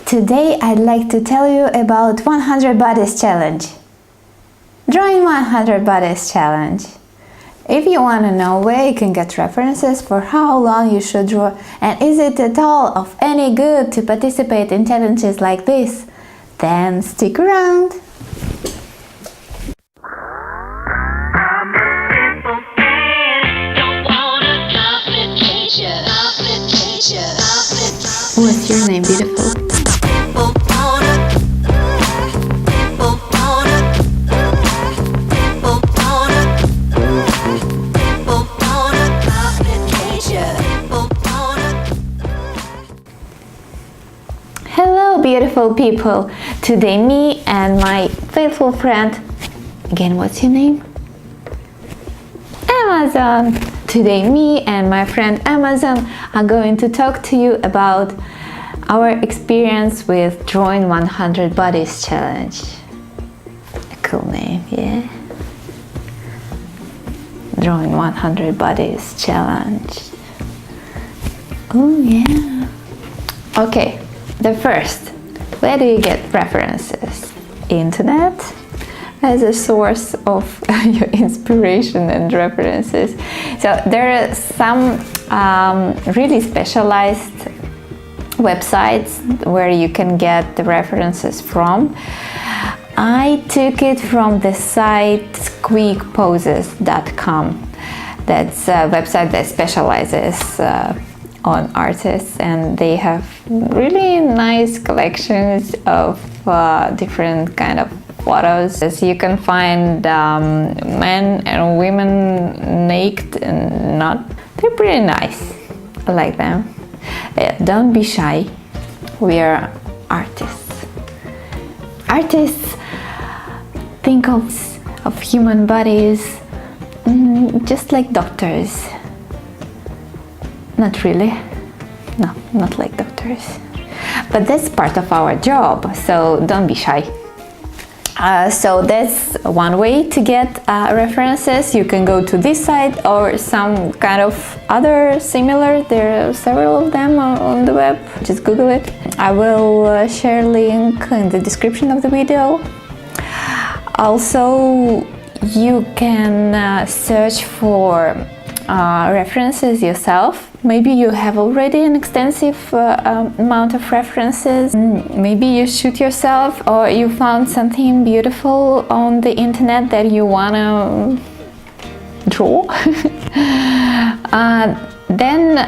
Today I'd like to tell you about 100 bodies challenge. Drawing 100 bodies challenge. If you want to know where you can get references for how long you should draw and is it at all of any good to participate in challenges like this, then stick around. What's your name, beautiful? Hello, beautiful people. Today me and my faithful friend, again, what's your name? Amazon. Today me and my friend Amazon are going to talk to you about our experience with drawing 100 bodies challenge. A cool name, yeah? Drawing 100 bodies challenge. Oh yeah. Okay, the first, where do you get references? Internet as a source of your inspiration and references. So there are some really specialized websites where you can get the references from. I took it from the site quickposes.com. That's a website that specializes on artists, and they have really nice collections of different kind of photos. As you can find men and women naked and not. They're pretty nice. I like them. Don't be shy. We are artists. Artists think of human bodies just like doctors. Not really. No, not like doctors. But that's part of our job, so don't be shy. So that's one way to get references. You can go to this site or some kind of other similar. There are several of them on the web. Just Google it. I will share a link in the description of the video. Also, you can search for references yourself. Maybe you have already an extensive amount of references. Maybe you shoot yourself, or you found something beautiful on the internet that you wanna draw. Then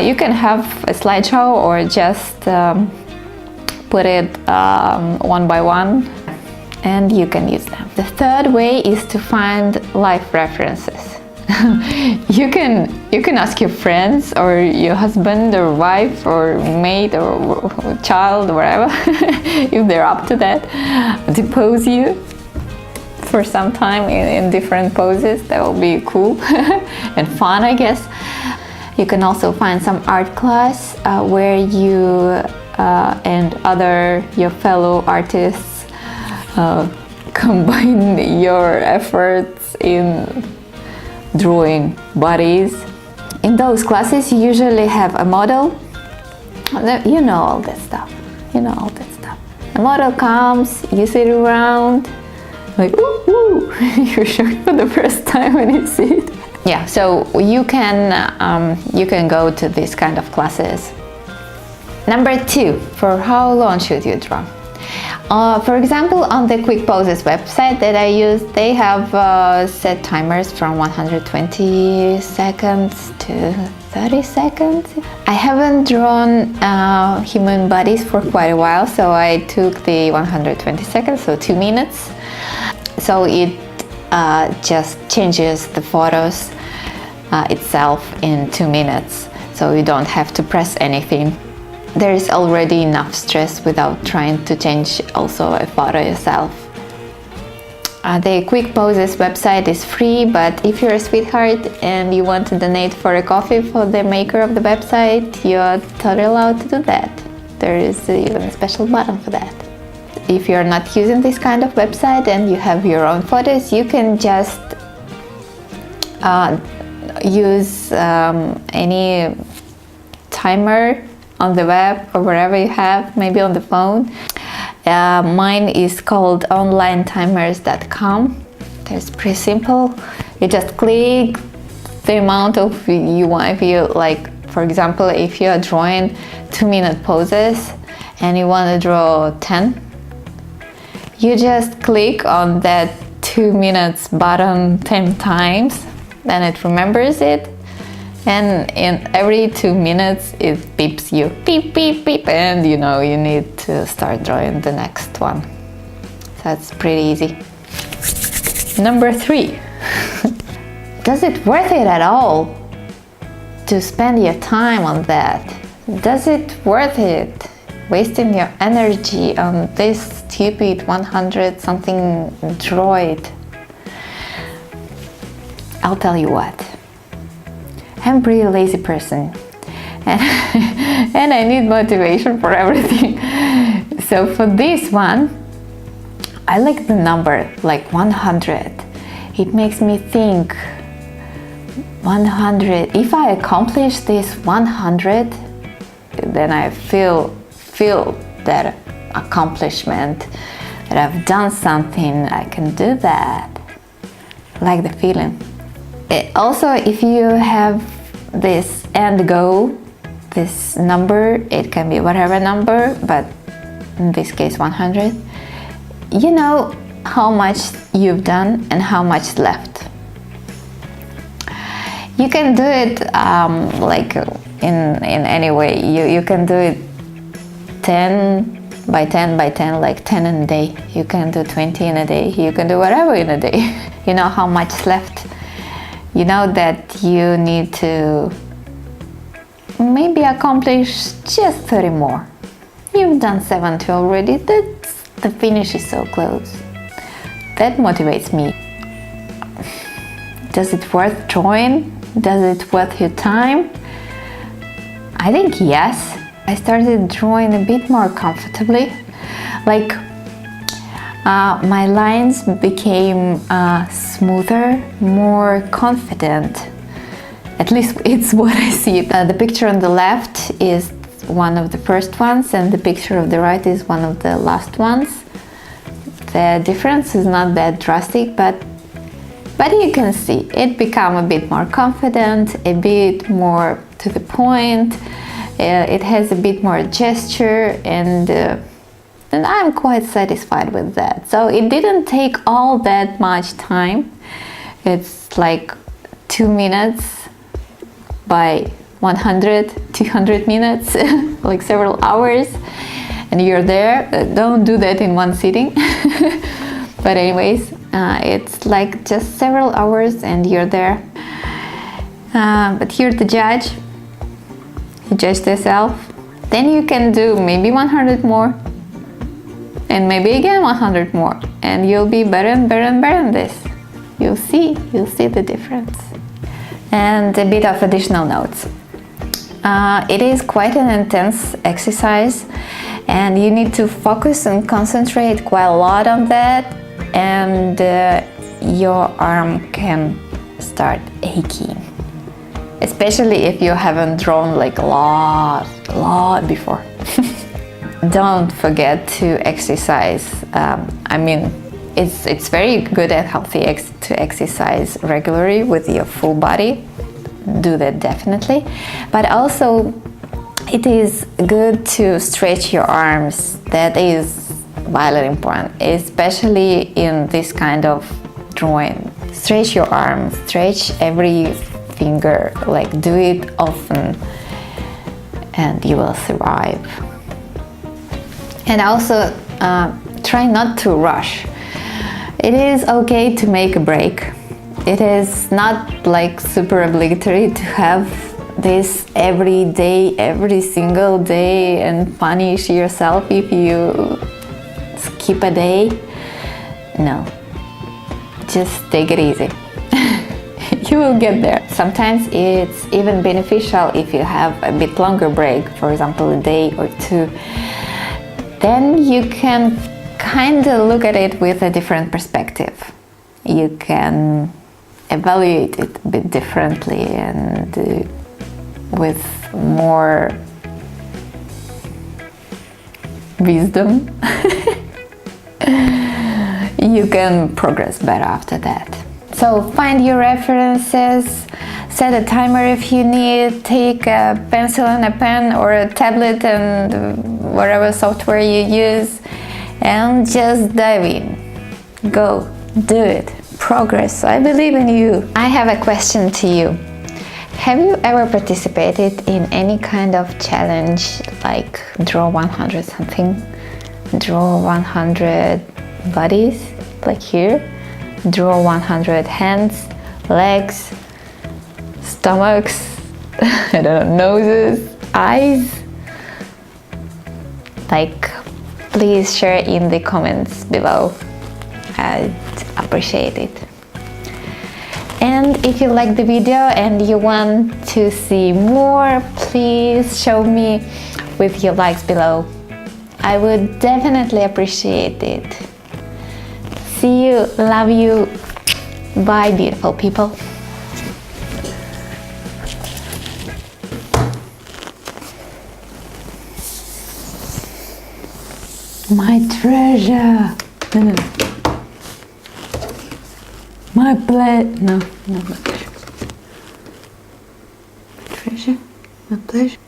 you can have a slideshow or just put it one by one, and you can use them. The third way is to find live references. You can ask your friends or your husband or wife or mate or child or whatever, if they're up to that, to pose you for some time in different poses. That will be cool and fun, I guess. You can also find some art class where you and your fellow artists combine your efforts in drawing bodies. In those classes you usually have a model. You know all that stuff. The model comes, you sit around like ooh, ooh. You're shocked for the first time when you see it. Yeah, so you can go to these kind of classes. Number 2, for how long should you draw? For example, on the Quick Poses website that I use, they have set timers from 120 seconds to 30 seconds. I haven't drawn human bodies for quite a while, so I took the 120 seconds, so 2 minutes. So it just changes the photos itself in 2 minutes, so you don't have to press anything. There is already enough stress without trying to change also a photo yourself. The Quick Poses website is free, but if you're a sweetheart and you want to donate for a coffee for the maker of the website, you're totally allowed to do that. There is even a special button for that. If you're not using this kind of website and you have your own photos, you can just use any timer on the web or wherever you have, maybe on the phone. Mine is called onlinetimers.com. It's pretty simple. You just click the amount of you want. If you like, for example, if you are drawing 2-minute poses and you want to draw 10, you just click on that 2 minutes button 10 times, then it remembers it, and in every 2 minutes it beeps you, beep beep beep, and you know you need to start drawing the next one. So it's pretty easy. Number 3. Does it worth it at all to spend your time on that? Does it worth it wasting your energy on this stupid 100 something droid? I'll tell you what, I'm a pretty lazy person, and I need motivation for everything. So for this one, I like the number, like 100. It makes me think, 100, if I accomplish this 100, then I feel that accomplishment, that I've done something, I can do that. I like the feeling. Also, if you have this end goal, this number, it can be whatever number, but in this case 100, you know how much you've done and how much left. You can do it like in any way. You can do it 10 by 10 by 10, like 10 in a day. You can do 20 in a day. You can do whatever in a day. You know how much left. You know that you need to maybe accomplish just 30 more. You've done 70 already. The finish is so close. That motivates me. Does it worth drawing? Does it worth your time? I think yes. I started drawing a bit more comfortably. Like my lines became smoother, more confident. At least it's what I see. The picture on the left is one of the first ones, and the picture of the right is one of the last ones. The difference is not that drastic, but you can see it become a bit more confident, a bit more to the point. It has a bit more gesture, and I'm quite satisfied with that. So it didn't take all that much time. It's like 2 minutes by 100, 200 minutes, like several hours, and you're there. Don't do that in one sitting. But anyways, it's like just several hours and you're there. But you're the judge. You judge yourself. Then you can do maybe 100 more, and maybe again 100 more, and you'll be better and better and better in this. You'll see the difference. And a bit of additional notes. It is quite an intense exercise, and you need to focus and concentrate quite a lot on that, and your arm can start aching, especially if you haven't drawn like a lot before. Don't forget to exercise. I mean, it's very good and healthy to exercise regularly with your full body. Do that definitely, but also it is good to stretch your arms. That is vitally important, especially in this kind of drawing. Stretch your arms, stretch every finger, like do it often, and you will survive. And also try not to rush. It is okay to make a break. It is not like super obligatory to have this every day, every single day, and punish yourself if you skip a day. No, just take it easy. You will get there. Sometimes it's even beneficial if you have a bit longer break, for example a day or two. Then you can kind of look at it with a different perspective. You can evaluate it a bit differently and with more wisdom, you can progress better after that. So find your references, set a timer if you need, take a pencil and a pen or a tablet and whatever software you use, and just dive in. Go, do it, progress, I believe in you. I have a question to you. Have you ever participated in any kind of challenge, like draw 100 something, draw 100 bodies, like here, draw 100 hands, legs, stomachs, I don't know, noses, eyes? Like, please share in the comments below. I'd appreciate it. And if you like the video and you want to see more, please show me with your likes below. I would definitely appreciate it. See you, love you, bye beautiful people. My treasure. No. My pleasure. No, my pleasure. My treasure. My pleasure.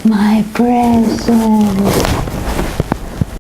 My present.